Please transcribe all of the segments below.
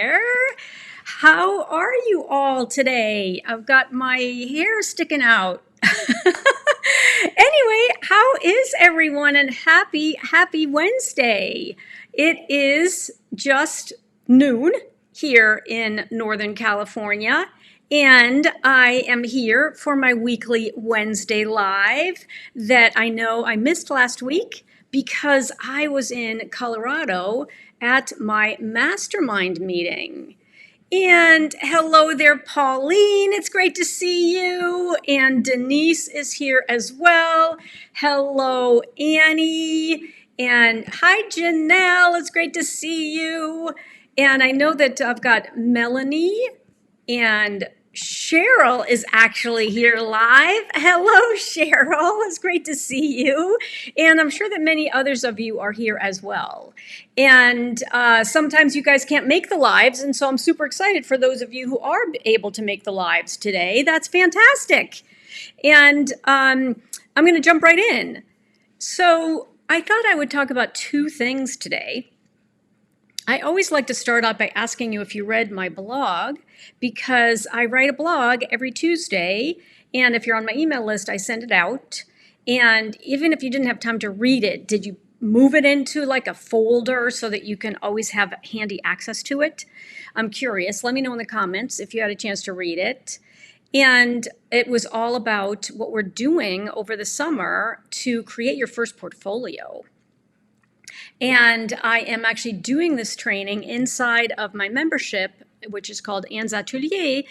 there. How are you all today? I've got my hair sticking out. Anyway, how is everyone? And happy Wednesday. It is just noon here in Northern California. And I am here for my weekly Wednesday Live that I know I missed last week because I was in Colorado at my mastermind meeting. And hello there, Pauline. It's great to see you. And Denise is here as well. Hello, Annie. And hi, Janelle. It's great to see you. And I know that I've got Melanie and Cheryl is actually here live. Hello, Cheryl. It's great to see you. And I'm sure that many others of you are here as well. And sometimes you guys can't make the lives. And so I'm super excited for those of you who are able to make the lives today. That's fantastic. And I'm going to jump right in. So I thought I would talk about two things today. I always like to start out by asking you if you read my blog, because I write a blog every Tuesday, and if you're on my email list, I send it out. And even if you didn't have time to read it, did you move it into like a folder so that you can always have handy access to it? I'm curious. Let me know in the comments if you had a chance to read it. And it was all about what we're doing over the summer to create your first portfolio. And I am actually doing this training inside of my membership, which is called Anne's Atelier.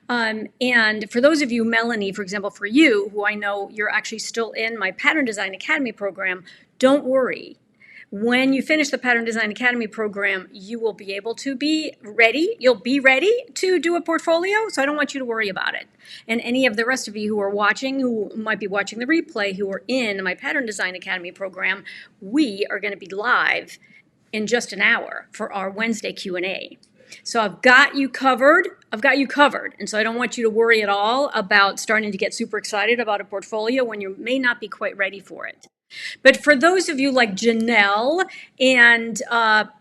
And for those of you, Melanie, for example, for you, who I know you're actually still in my Pattern Design Academy program, don't worry. When you finish the Pattern Design Academy program, you will be able to be ready. You'll be ready to do a portfolio, so I don't want you to worry about it. And any of the rest of you who are watching, who might be watching the replay, who are in my Pattern Design Academy program, we are going to be live in just an hour for our Wednesday Q&A. So I've got you covered. And so I don't want you to worry at all about starting to get super excited about a portfolio when you may not be quite ready for it. But for those of you like Janelle and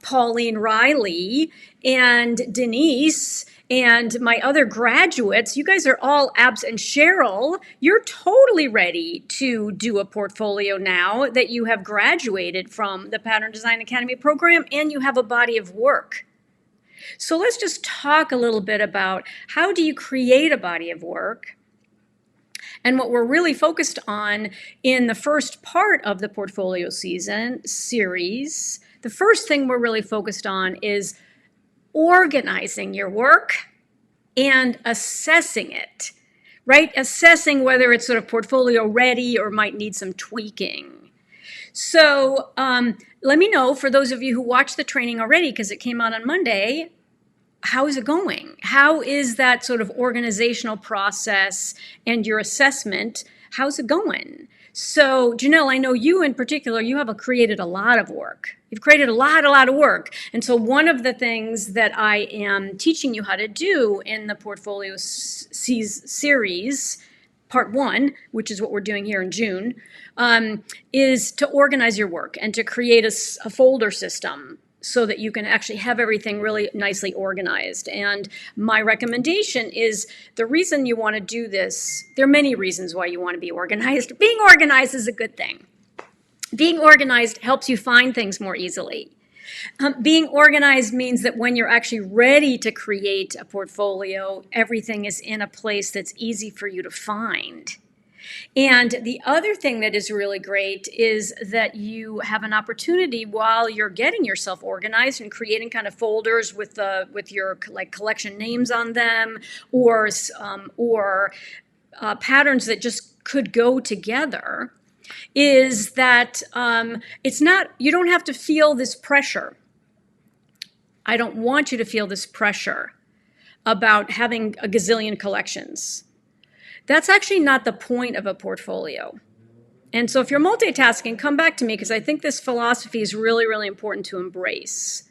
Pauline Riley and Denise and my other graduates, you guys are all and Cheryl, you're totally ready to do a portfolio now that you have graduated from the Pattern Design Academy program and you have a body of work. So let's just talk a little bit about how do you create a body of work? And what we're really focused on in the first part of the portfolio series, the first thing we're really focused on is organizing your work and assessing it, right? Assessing whether it's sort of portfolio ready or might need some tweaking. So let me know, for those of you who watched the training already, because it came out on Monday, how is it going? How is that sort of organizational process and your assessment? How's it going? So Janelle, I know you in particular, you have created a lot of work. You've created a lot of work. And so one of the things that I am teaching you how to do in the portfolio series, part 1, which is what we're doing here in June, is to organize your work and to create a folder system so that you can actually have everything really nicely organized. And my recommendation is, the reason you want to do this, there are many reasons why you want to be organized. Being organized is a good thing. Being organized helps you find things more easily. Being organized means that when you're actually ready to create a portfolio, everything is in a place that's easy for you to find. And the other thing that is really great is that you have an opportunity while you're getting yourself organized and creating kind of folders with your like collection names on them, or patterns that just could go together, is that you don't have to feel this pressure. I don't want you to feel this pressure about having a gazillion collections. That's actually not the point of a portfolio. And so if you're multitasking, come back to me, because I think this philosophy is really, really important to embrace.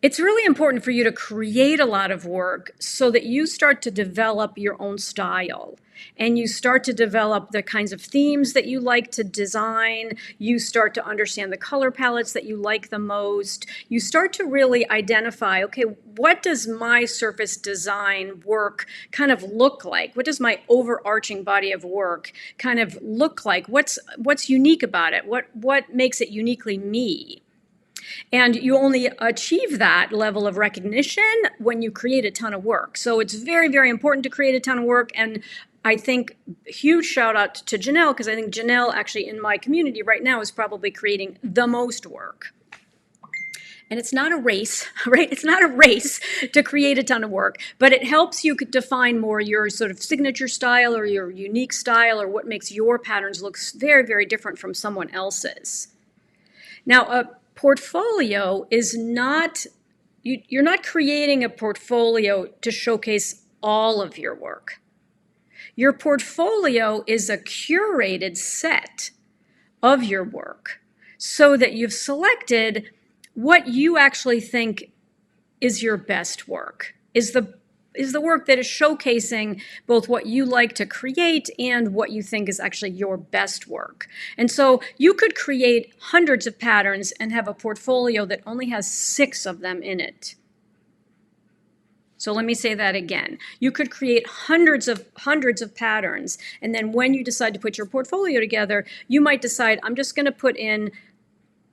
It's really important for you to create a lot of work so that you start to develop your own style and you start to develop the kinds of themes that you like to design. You start to understand the color palettes that you like the most. You start to really identify, okay, what does my surface design work kind of look like? What does my overarching body of work kind of look like? What's unique about it? What makes it uniquely me? And you only achieve that level of recognition when you create a ton of work. So it's very, very important to create a ton of work. And I think huge shout out to Janelle, because I think Janelle actually in my community right now is probably creating the most work. And it's not a race, right? It's not a race to create a ton of work, but it helps you define more your sort of signature style or your unique style or what makes your patterns look very, very different from someone else's. Now, a portfolio is not, you're not creating a portfolio to showcase all of your work. Your portfolio is a curated set of your work so that you've selected what you actually think is your best work, is the work that is showcasing both what you like to create and what you think is actually your best work. And so you could create hundreds of patterns and have a portfolio that only has 6 of them in it. So let me say that again. You could create hundreds of patterns, and then when you decide to put your portfolio together, you might decide, I'm just going to put in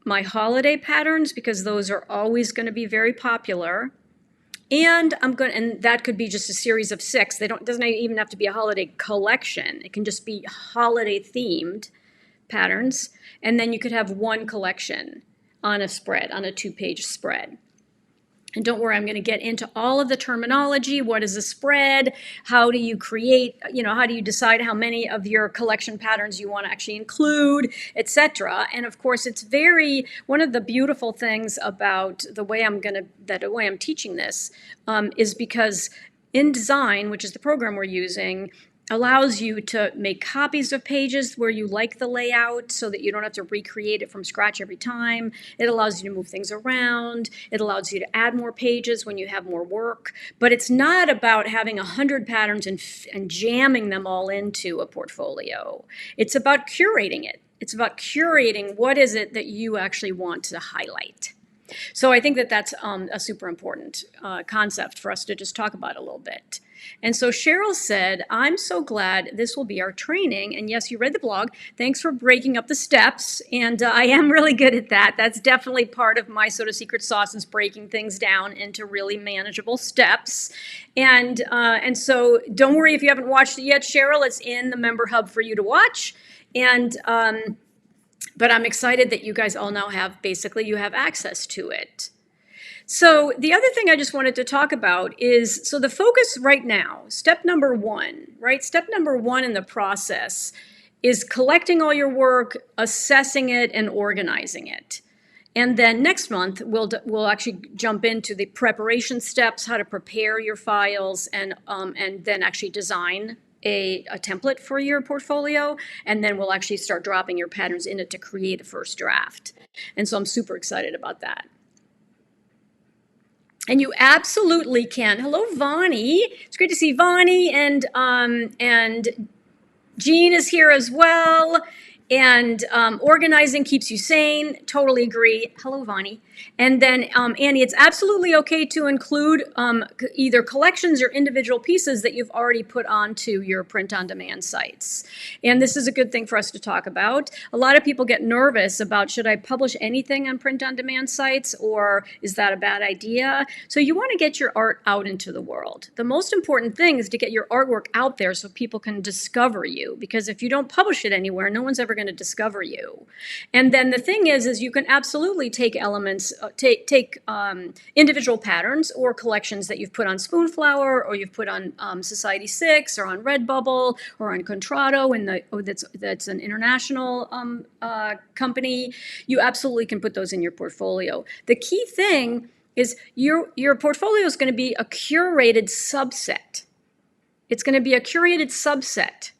my holiday patterns because those are always going to be very popular. And that could be just a series of 6. Doesn't even have to be a holiday collection. It can just be holiday themed patterns. And then you could have one collection on a spread, on a 2-page spread. And don't worry, I'm going to get into all of the terminology. What is a spread? How do you create, how do you decide how many of your collection patterns you want to actually include, etc. And of course, it's one of the beautiful things about the way I'm teaching this is because InDesign, which is the program we're using, allows you to make copies of pages where you like the layout so that you don't have to recreate it from scratch every time. It allows you to move things around. It allows you to add more pages when you have more work. But it's not about having 100 patterns and jamming them all into a portfolio. It's about curating it. It's about curating what is it that you actually want to highlight. So I think that that's a super important concept for us to just talk about a little bit. And so Cheryl said, I'm so glad this will be our training. And yes, you read the blog. Thanks for breaking up the steps. And I am really good at that. That's definitely part of my sort of secret sauce is breaking things down into really manageable steps. And so don't worry if you haven't watched it yet, Cheryl. It's in the member hub for you to watch. And but I'm excited that you guys all now you have access to it. So the other thing I just wanted to talk about is, so the focus right now, step number 1, right? Step number 1 in the process is collecting all your work, assessing it, and organizing it. And then next month, we'll actually jump into the preparation steps, how to prepare your files, and then actually design a template for your portfolio, and then we'll actually start dropping your patterns in it to create a first draft. And so I'm super excited about that. And you absolutely can. Hello, Vani. It's great to see Vani, and Jean is here as well. And organizing keeps you sane. Totally agree. Hello, Vani. And then, Annie, it's absolutely okay to include either collections or individual pieces that you've already put onto your print-on-demand sites. And this is a good thing for us to talk about. A lot of people get nervous about, should I publish anything on print-on-demand sites, or is that a bad idea? So you want to get your art out into the world. The most important thing is to get your artwork out there so people can discover you, because if you don't publish it anywhere, no one's ever going to discover you. And then the thing is you can absolutely take elements, take individual patterns or collections that you've put on Spoonflower, or you've put on Society 6, or on Redbubble, or on Contrato, and that's an international company. You absolutely can put those in your portfolio. The key thing is your portfolio is going to be a curated subset. It's going to be a curated subset.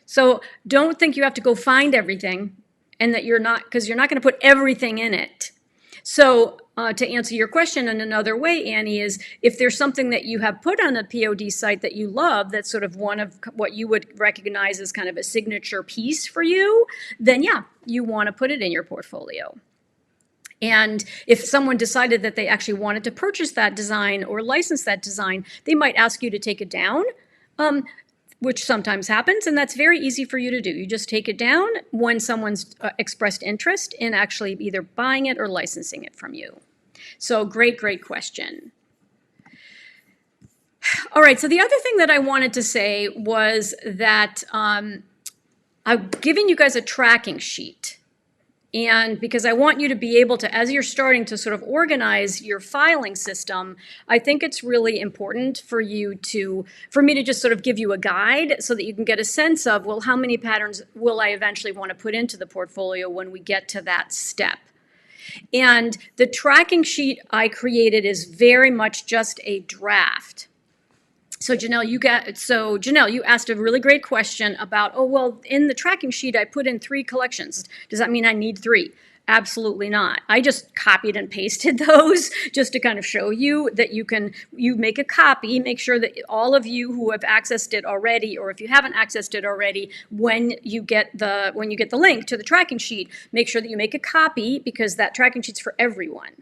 So don't think you have to go find everything, and that because you're not going to put everything in it. So to answer your question in another way, Annie, is if there's something that you have put on a POD site that you love, that's sort of one of what you would recognize as kind of a signature piece for you, then yeah, you want to put it in your portfolio. And if someone decided that they actually wanted to purchase that design or license that design, they might ask you to take it down, which sometimes happens, and that's very easy for you to do. You just take it down when someone's expressed interest in actually either buying it or licensing it from you. So great question. All right, so the other thing that I wanted to say was that I'm giving you guys a tracking sheet. And because I want you to be able to, as you're starting to sort of organize your filing system, I think it's really important for me to just sort of give you a guide so that you can get a sense of, well, how many patterns will I eventually want to put into the portfolio when we get to that step? And the tracking sheet I created is very much just a draft. So Janelle, you asked a really great question about, oh, well, in the tracking sheet, I put in 3 collections. Does that mean I need 3? Absolutely not. I just copied and pasted those just to kind of show you that you make a copy, make sure that all of you who have accessed it already, or if you haven't accessed it already, when you get the link to the tracking sheet, make sure that you make a copy, because that tracking sheet's for everyone.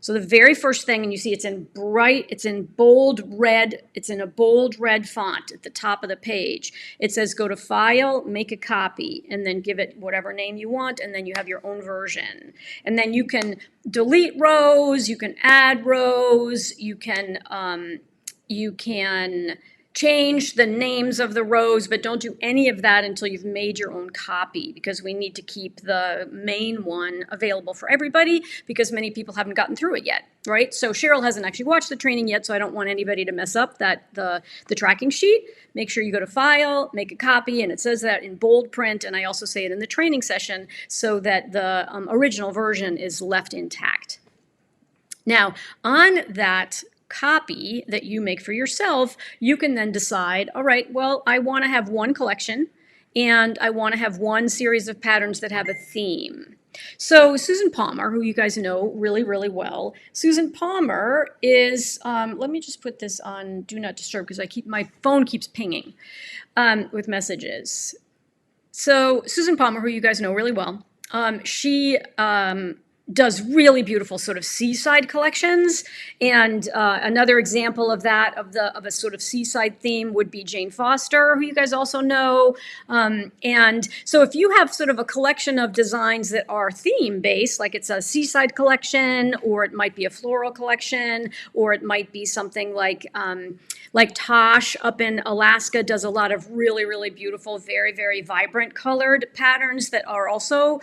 So the very first thing, and you see it's in bold red, it's in a bold red font at the top of the page. It says go to File, make a copy, and then give it whatever name you want, and then you have your own version. And then you can delete rows, you can add rows, you can change the names of the rows, but don't do any of that until you've made your own copy, because we need to keep the main one available for everybody, because many people haven't gotten through it yet, right? So Cheryl hasn't actually watched the training yet, so I don't want anybody to mess up the tracking sheet. Make sure you go to File, make a copy, and it says that in bold print, and I also say it in the training session so that the original version is left intact. Now, on that copy that you make for yourself, you can then decide, all right, well, I want to have one collection and I want to have one series of patterns that have a theme. So Susan Palmer, who you guys know really, really well, Susan Palmer is, let me just put this on Do Not Disturb because my phone keeps pinging with messages. So Susan Palmer, who you guys know really well, she does really beautiful sort of seaside collections, and another example of that, of a sort of seaside theme, would be Jane Foster, who you guys also know. And so if you have sort of a collection of designs that are theme based, like it's a seaside collection, or it might be a floral collection, or it might be something like Tosh up in Alaska does a lot of really, really beautiful, very, very vibrant colored patterns that are also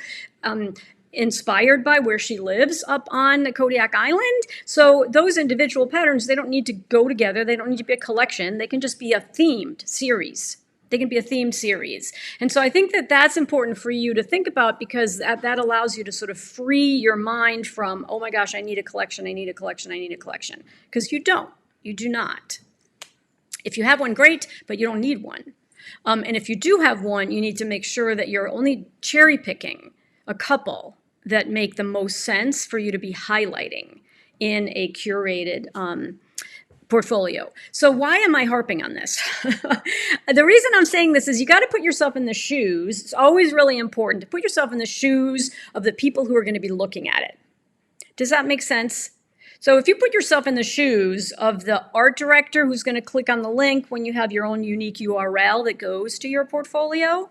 inspired by where she lives up on the Kodiak Island. So those individual patterns, they don't need to go together. They don't need to be a collection. They can just be a themed series. They can be a themed series. And so I think that that's important for you to think about, because that allows you to sort of free your mind from, oh my gosh, I need a collection, I need a collection, I need a collection. Because you don't. You do not. If you have one, great, but you don't need one. And if you do have one, you need to make sure that you're only cherry picking a couple that make the most sense for you to be highlighting in a curated portfolio. So why am I harping on this? The reason I'm saying this is you got to put yourself in the shoes. It's always really important to put yourself in the shoes of the people who are going to be looking at it. Does that make sense? So if you put yourself in the shoes of the art director who's going to click on the link when you have your own unique URL that goes to your portfolio,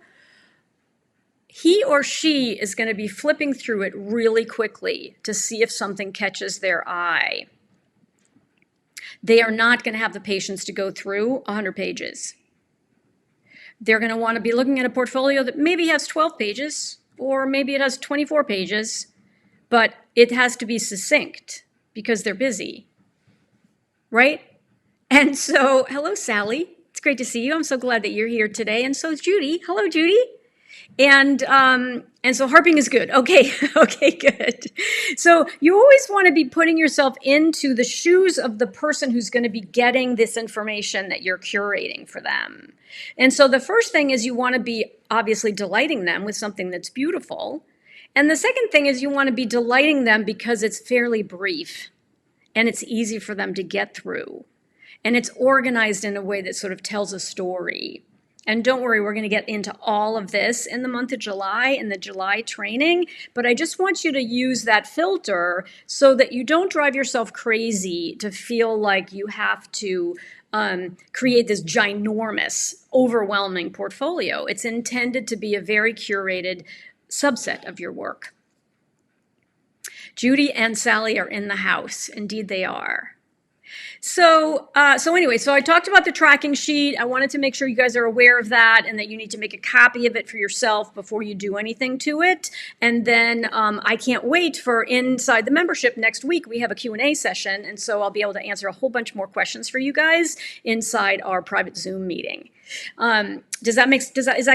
he or she is going to be flipping through it really quickly to see if something catches their eye. They are not going to have the patience to go through 100 pages. They're going to want to be looking at a portfolio that maybe has 12 pages, or maybe it has 24 pages, but it has to be succinct because they're busy, right? And so, hello, Sally. It's great to see you. I'm so glad that you're here today. And so is Judy. Hello, Judy. And so harping is good. Okay, okay, good. So you always want to be putting yourself into the shoes of the person who's going to be getting this information that you're curating for them. And so the first thing is you want to be obviously delighting them with something that's beautiful. And the second thing is you want to be delighting them because it's fairly brief and it's easy for them to get through. And it's organized in a way that sort of tells a story. And don't worry, we're going to get into all of this in the month of July, in the July training. But I just want you to use that filter so that you don't drive yourself crazy to feel like you have to create this ginormous, overwhelming portfolio. It's intended to be a very curated subset of your work. Judy and Sally are in the house. Indeed, they are. So anyway, I talked about the tracking sheet. I wanted to make sure you guys are aware of that and that you need to make a copy of it for yourself before you do anything to it. And then I can't wait for inside the membership next week. We have a Q&A session, and so I'll be able to answer a whole bunch more questions for you guys inside our private Zoom meeting. Is that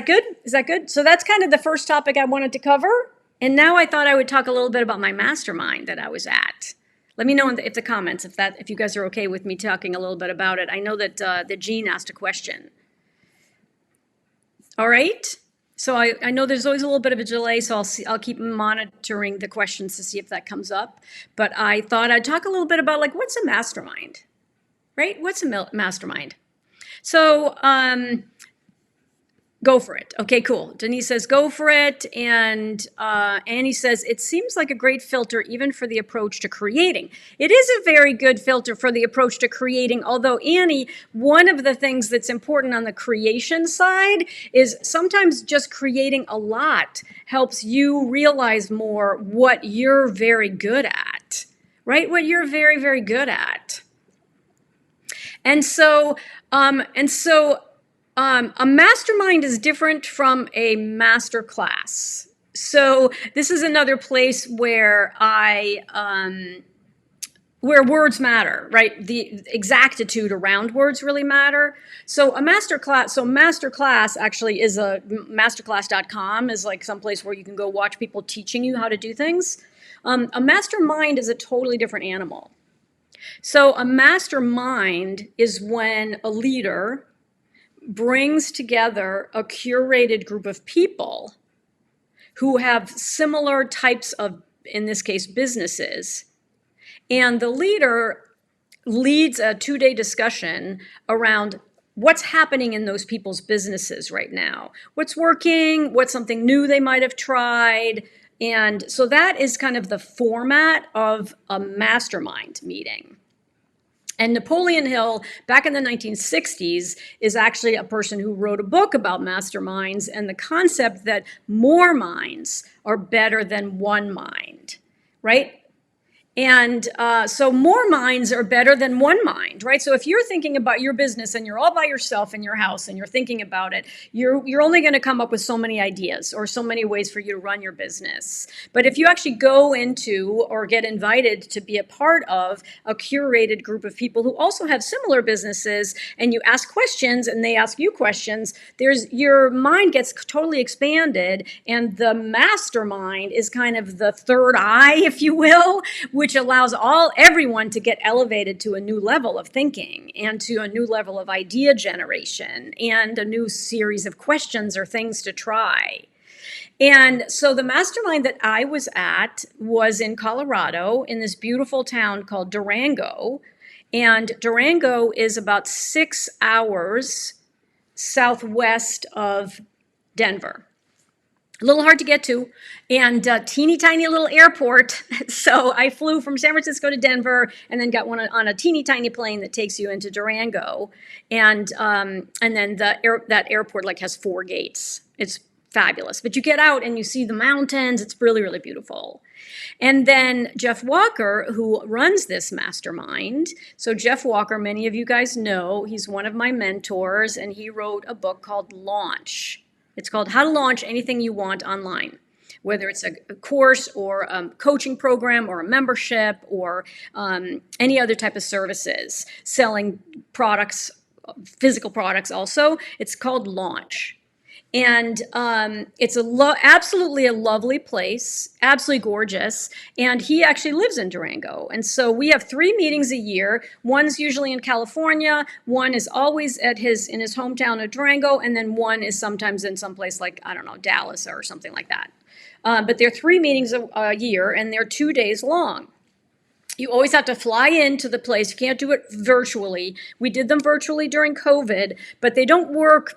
good? Is that good? So that's kind of the first topic I wanted to cover. And now I thought I would talk a little bit about my mastermind that I was at. Let me know in the comments if you guys are okay with me talking a little bit about it. I know that Jean asked a question. All right. So I know there's always a little bit of a delay, so I'll keep monitoring the questions to see if that comes up. But I thought I'd talk a little bit about like what's a mastermind, right? What's a mastermind? So go for it. Okay, cool. Denise says, go for it. And Annie says, it seems like a great filter even for the approach to creating. It is a very good filter for the approach to creating. Although, Annie, one of the things that's important on the creation side is sometimes just creating a lot helps you realize more what you're very good at, right? What you're very, very good at. And so a mastermind is different from a master class. So this is another place where where words matter, right? The exactitude around words really matter. So a masterclass actually is masterclass.com is like some place where you can go watch people teaching you how to do things. A mastermind is a totally different animal. So a mastermind is when a leader brings together a curated group of people who have similar types of, in this case, businesses. And the leader leads a 2-day discussion around what's happening in those people's businesses right now. What's working, what's something new they might have tried. And so that is kind of the format of a mastermind meeting. And Napoleon Hill, back in the 1960s, is actually a person who wrote a book about masterminds and the concept that more minds are better than one mind, right? And so more minds are better than one mind, right? So if you're thinking about your business and you're all by yourself in your house and you're thinking about it, you're only going to come up with so many ideas or so many ways for you to run your business. But if you actually go into or get invited to be a part of a curated group of people who also have similar businesses and you ask questions and they ask you questions, your mind gets totally expanded, and the mastermind is kind of the third eye, if you will, which allows everyone to get elevated to a new level of thinking and to a new level of idea generation and a new series of questions or things to try. And so the mastermind that I was at was in Colorado in this beautiful town called Durango. And Durango is about 6 hours southwest of Denver. A little hard to get to, and a teeny tiny little airport. So I flew from San Francisco to Denver and then got on a teeny tiny plane that takes you into Durango. And then that airport like has 4 gates. It's fabulous. But you get out and you see the mountains. It's really, really beautiful. And then Jeff Walker, who runs this mastermind. So Jeff Walker, many of you guys know, he's one of my mentors, and he wrote a book called Launch. It's called How to Launch Anything You Want Online, whether it's a course or a coaching program or a membership or any other type of services, selling products, physical products also. It's called Launch. And it's absolutely a lovely place, absolutely gorgeous. And he actually lives in Durango. And so we have 3 meetings a year. One's usually in California. One is always in his hometown of Durango. And then one is sometimes in some place like, I don't know, Dallas or something like that. But they're 3 meetings a year, and they're 2 days long. You always have to fly into the place. You can't do it virtually. We did them virtually during COVID, but they don't work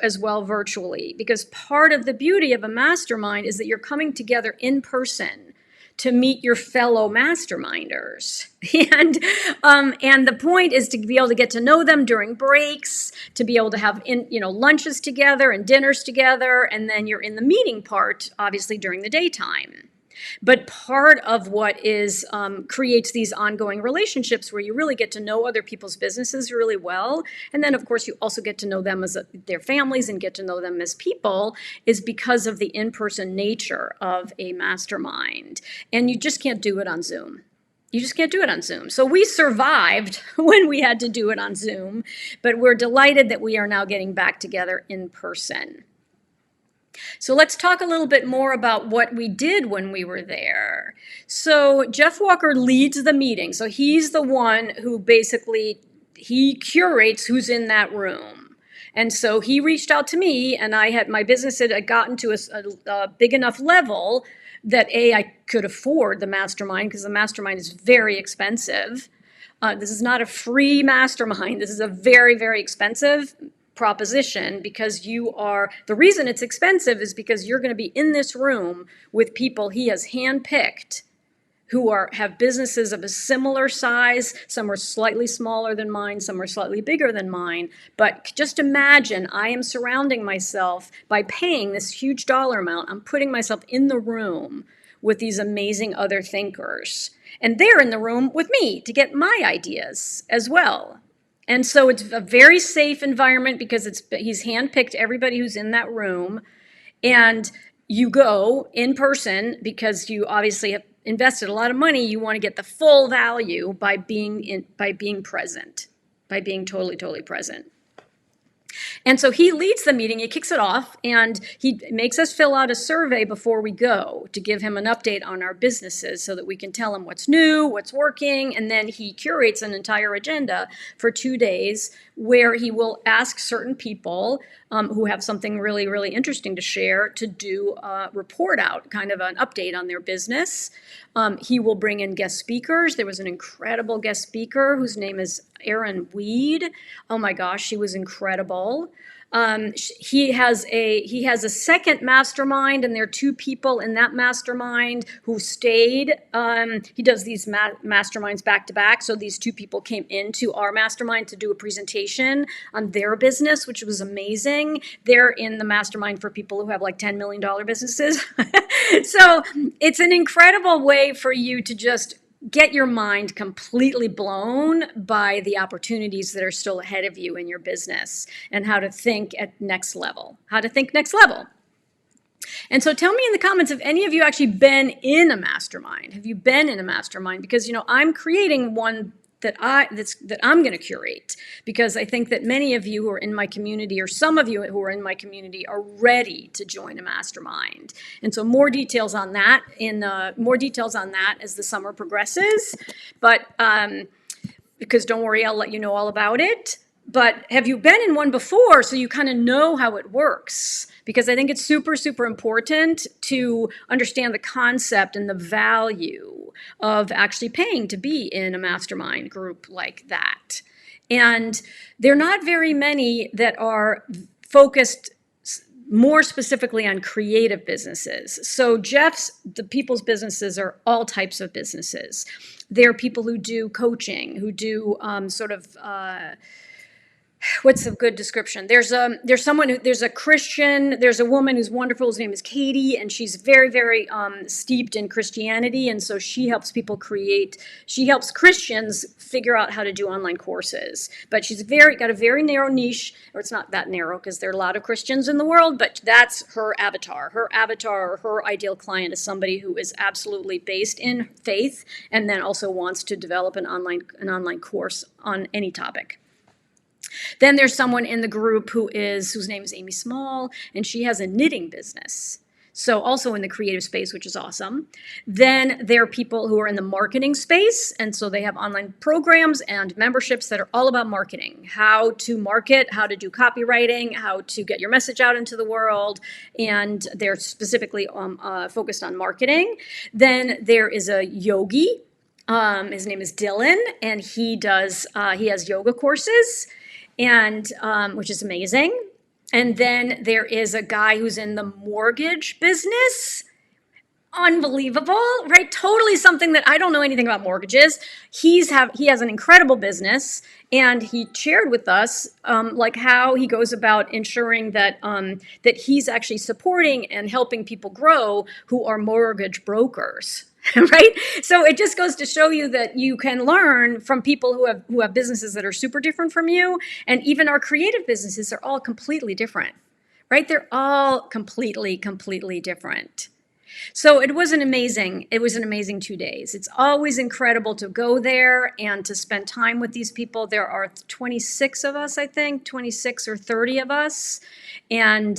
as well virtually, because part of the beauty of a mastermind is that you're coming together in person to meet your fellow masterminders. And the point is to be able to get to know them during breaks, to be able to have lunches together and dinners together, and then you're in the meeting part, obviously, during the daytime. But part of what is creates these ongoing relationships where you really get to know other people's businesses really well, and then of course you also get to know them as their families and get to know them as people, is because of the in-person nature of a mastermind. And you just can't do it on Zoom. You just can't do it on Zoom. So we survived when we had to do it on Zoom, but we're delighted that we are now getting back together in person. So let's talk a little bit more about what we did when we were there. So Jeff Walker leads the meeting. So he's the one who basically, he curates who's in that room. And so he reached out to me, and my business had gotten to a big enough level that I could afford the mastermind, because the mastermind is very expensive. This is not a free mastermind. This is a very, very expensive proposition, because the reason it's expensive is because you're going to be in this room with people he has handpicked who have businesses of a similar size. Some are slightly smaller than mine, some are slightly bigger than mine. But just imagine, I am surrounding myself by paying this huge dollar amount. I'm putting myself in the room with these amazing other thinkers. And they're in the room with me to get my ideas as well. And so it's a very safe environment, because he's handpicked everybody who's in that room. And you go in person because you obviously have invested a lot of money. You want to get the full value by being present, by being totally, totally present. And so he leads the meeting, he kicks it off, and he makes us fill out a survey before we go to give him an update on our businesses so that we can tell him what's new, what's working, and then he curates an entire agenda for 2 days where he will ask certain people who have something really, really interesting to share to do a report out, kind of an update on their business. He will bring in guest speakers. There was an incredible guest speaker whose name is Erin Weed. Oh my gosh, she was incredible. He has a second mastermind, and there are 2 people in that mastermind who stayed. He does these masterminds back to back. So these 2 people came into our mastermind to do a presentation on their business, which was amazing. They're in the mastermind for people who have like $10 million businesses. So it's an incredible way for you to just get your mind completely blown by the opportunities that are still ahead of you in your business, and how to think at next level, And so tell me in the comments if any of you actually been in a mastermind. Have you been in a mastermind? Because, I'm creating one that I'm going to curate, because I think that many of you who are in my community, or some of you who are in my community, are ready to join a mastermind. And so more details on that as the summer progresses. But because don't worry, I'll let you know all about it. But have you been in one before, so you kind of know how it works? Because I think it's super, super important to understand the concept and the value of actually paying to be in a mastermind group like that. And there are not very many that are focused more specifically on creative businesses. So the people's businesses are all types of businesses. There are people who do coaching, who do what's a good description? There's a Christian, there's a woman who's wonderful, whose name is Katie, and she's very, very steeped in Christianity, and so she helps Christians figure out how to do online courses. But she's got a very narrow niche, or it's not that narrow because there are a lot of Christians in the world, but that's her avatar. Her avatar, or her ideal client, is somebody who is absolutely based in faith and then also wants to develop an online course on any topic. Then there's someone in the group whose name is Amy Small, and she has a knitting business. So also in the creative space, which is awesome. Then there are people who are in the marketing space. And so they have online programs and memberships that are all about marketing, how to market, how to do copywriting, how to get your message out into the world. And they're specifically focused on marketing. Then there is a yogi. His name is Dylan, and he has yoga courses, and which is amazing. And then there is a guy who's in the mortgage business. Unbelievable, right? Totally something that I don't know anything about mortgages. He has an incredible business, and he shared with us like how he goes about ensuring that that he's actually supporting and helping people grow who are mortgage brokers. Right? So it just goes to show you that you can learn from people who have businesses that are super different from you. And even our creative businesses are all completely different, right? They're all completely different. So it was an amazing 2 days. It's always incredible to go there and to spend time with these people. There are 26 of us, I think, 26 or 30 of us. And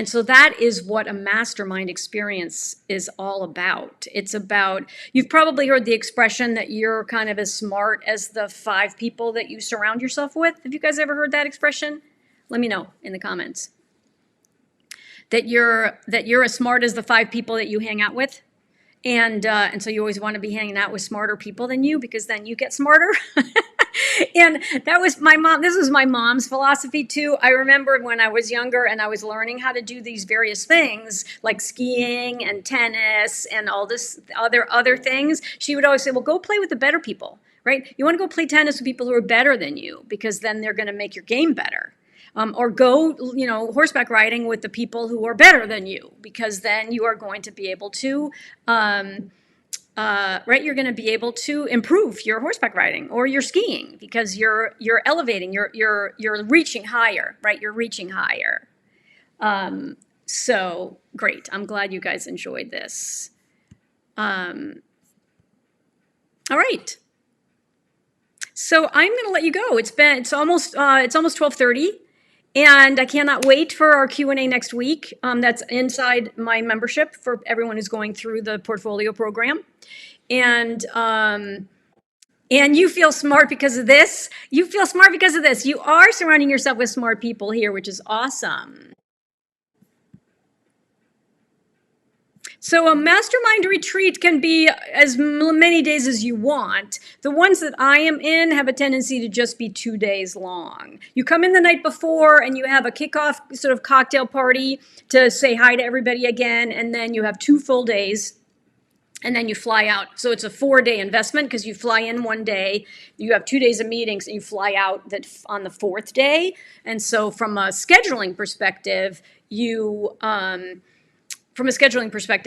so that is what a mastermind experience is all about. It's about, you've probably heard the expression that you're kind of as smart as the 5 people that you surround yourself with. Have you guys ever heard that expression? Let me know in the comments. That you're as smart as the 5 people that you hang out with. And so you always want to be hanging out with smarter people than you, because then you get smarter. And that was my mom. This was my mom's philosophy too. I remember when I was younger and I was learning how to do these various things like skiing and tennis and all this other things. She would always say, well, go play with the better people, right? You want to go play tennis with people who are better than you, because then they're going to make your game better. Or go, horseback riding with the people who are better than you, because then you are going to be able to, you're going to be able to improve your horseback riding or your skiing, because you're elevating, you're reaching higher, right? You're reaching higher. So great. I'm glad you guys enjoyed this. All right. So I'm going to let you go. It's almost 12:30. And I cannot wait for our Q&A next week. That's inside my membership for everyone who's going through the portfolio program. And you feel smart because of this. You feel smart because of this. You are surrounding yourself with smart people here, which is awesome. So a mastermind retreat can be as many days as you want. The ones that I am in have a tendency to just be 2 days long. You come in the night before and you have a kickoff sort of cocktail party to say hi to everybody again, and then you have 2 full days, and then you fly out. So it's a 4-day investment, because you fly in 1 day, you have 2 days of meetings, and you fly out on the 4th day. And so from a scheduling perspective,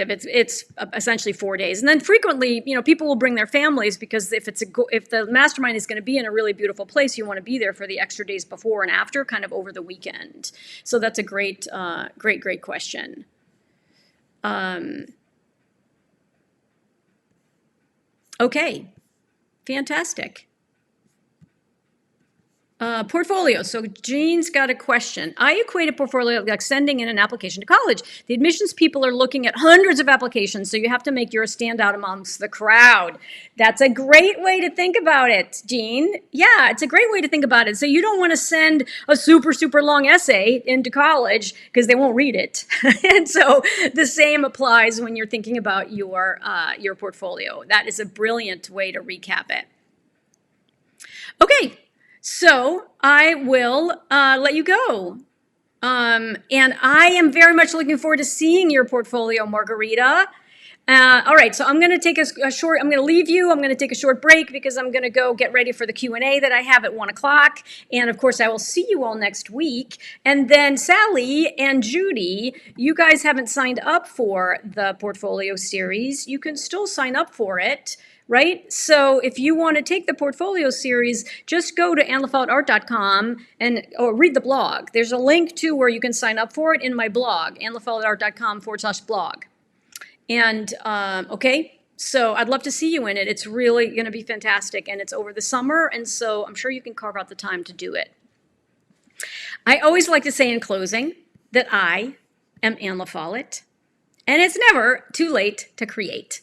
it's essentially 4 days. And then frequently, people will bring their families, because if the mastermind is going to be in a really beautiful place, you want to be there for the extra days before and after, kind of over the weekend. So that's a great question. Okay, fantastic. Portfolio. So Jean's got a question. I equate a portfolio like sending in an application to college. The admissions people are looking at hundreds of applications, so you have to make yours stand out amongst the crowd. That's a great way to think about it, Jean. Yeah, it's a great way to think about it. So you don't want to send a super, super long essay into college, because they won't read it. And so the same applies when you're thinking about your portfolio. That is a brilliant way to recap it. Okay. So I will let you go. And I am very much looking forward to seeing your portfolio, Margarita. All right, so I'm going to take I'm going to leave you. I'm going to take a short break, because I'm going to go get ready for the Q&A that I have at 1 o'clock. And of course, I will see you all next week. And then Sally and Judy, you guys haven't signed up for the portfolio series. You can still sign up for it. Right? So if you want to take the portfolio series, just go to annlefeldart.com or read the blog. There's a link to where you can sign up for it in my blog, annlefeldart.com/blog. And okay, so I'd love to see you in it. It's really going to be fantastic, and it's over the summer, and so I'm sure you can carve out the time to do it. I always like to say in closing that I am Anne LaFollette. and it's never too late to create.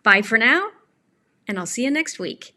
Bye for now, and I'll see you next week.